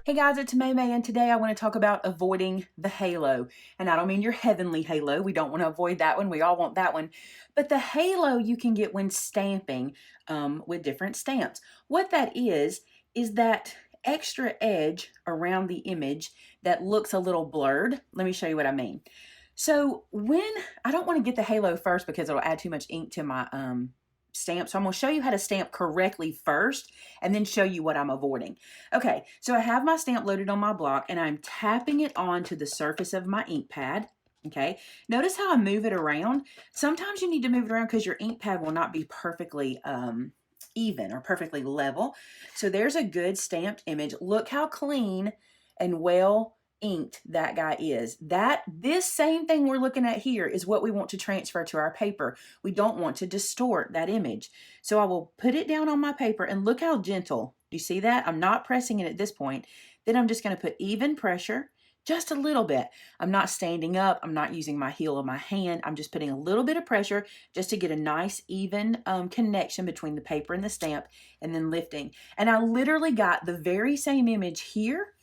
Hey guys, it's Maymay, and today I want to talk about avoiding the halo. And I don't mean your heavenly halo. We don't want to avoid that one. We all want that one. But the halo you can get when stamping with different stamps. What that is that extra edge around the image that looks a little blurred. Let me show you what I mean. So when I don't want to get the halo first because it'll add too much ink to my stamp. So I'm going to show you how to stamp correctly first and then show you what I'm avoiding. Okay, so I have my stamp loaded on my block and I'm tapping it onto the surface of my ink pad. Okay, notice how I move it around. Sometimes you need to move it around because your ink pad will not be perfectly even or perfectly level. So there's a good stamped image. Look how clean and well inked that guy is. This same thing we're looking at here is what we want to transfer to our paper. We don't want to distort that image. So I will put it down on my paper and look how gentle. Do you see that? I'm not pressing it at this point. Then I'm just going to put even pressure, just a little bit. I'm not standing up. I'm not using my heel of my hand. I'm just putting a little bit of pressure just to get a nice even connection between the paper and the stamp, and then lifting. And I literally got the very same image here,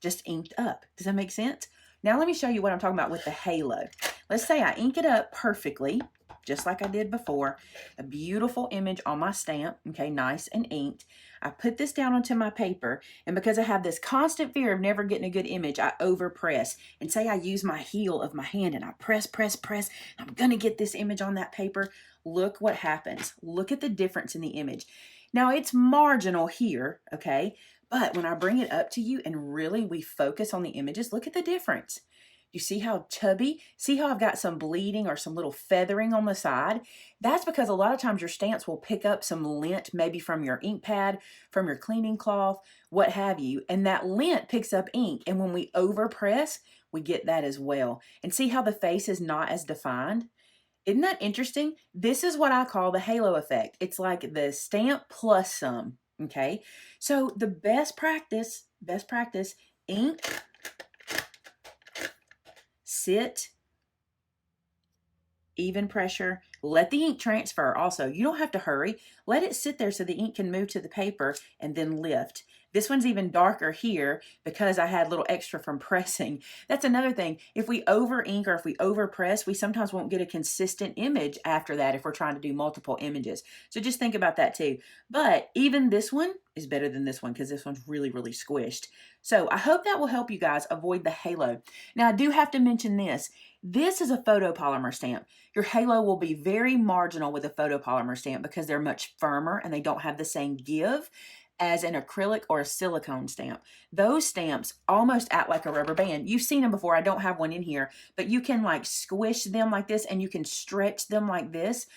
just inked up. Does that make sense? Now let me show you what I'm talking about with the halo. Let's say I ink it up perfectly, just like I did before. A beautiful image on my stamp, okay, nice and inked. I put this down onto my paper, and because I have this constant fear of never getting a good image, I overpress. And say I use my heel of my hand and I press, I'm gonna get this image on that paper. Look what happens. Look at the difference in the image. Now it's marginal here, okay? But when I bring it up to you and really we focus on the images, look at the difference. You see how chubby? See how I've got some bleeding or some little feathering on the side? That's because a lot of times your stamps will pick up some lint, maybe from your ink pad, from your cleaning cloth, what have you. And that lint picks up ink. And when we overpress, we get that as well. And see how the face is not as defined? Isn't that interesting? This is what I call the halo effect. It's like the stamp plus some, okay? So the best practice, ink, sit, even pressure, let the ink transfer also. You don't have to hurry. Let it sit there so the ink can move to the paper and then lift. This one's even darker here because I had a little extra from pressing. That's another thing. If we over ink or if we over press, we sometimes won't get a consistent image after that if we're trying to do multiple images. So just think about that too. But even this one is better than this one because this one's really, really squished. So I hope that will help you guys avoid the halo. Now I do have to mention this. This is a photopolymer stamp. Your halo will be very marginal with a photopolymer stamp because they're much firmer and they don't have the same give as an acrylic or a silicone stamp. Those stamps almost act like a rubber band. You've seen them before. I don't have one in here, but you can like squish them like this and you can stretch them like this.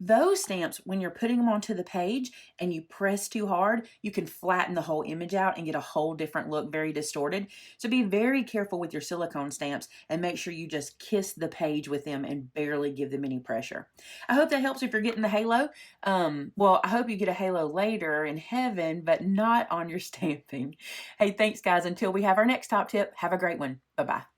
Those stamps, when you're putting them onto the page and you press too hard, you can flatten the whole image out and get a whole different look, very distorted. So be very careful with your silicone stamps and make sure you just kiss the page with them and barely give them any pressure. I hope that helps if you're getting the halo. Well, I hope you get a halo later in heaven, but not on your stamping. Hey, thanks guys. Until we have our next top tip, have a great one. Bye-bye.